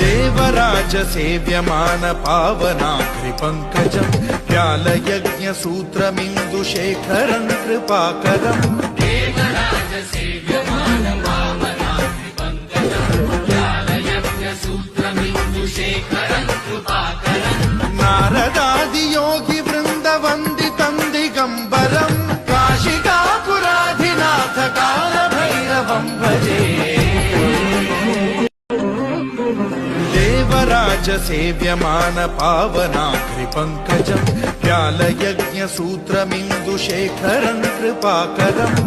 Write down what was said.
देवराज सेव्यमान पावनाग्रिपङ्कजम् व्यालयज्ञसूत्रमिन्दुशेखरम् कृपाकरम् देवराज सेव्यमान पावनाग्रिपङ्कजम् व्यालयज्ञसूत्रमिन्दुशेखरम् कृपाकरम् नारदादियोगि वृन्दवन्दितम् दिगम्बरम् काशिकापुराधिनाथ कालभैरवम् भजे देवराज सेव्यमान पावनाग्रिपङ्कजम् व्यालयज्ञसूत्रमिन्दुशेखरम् कृपाकरम्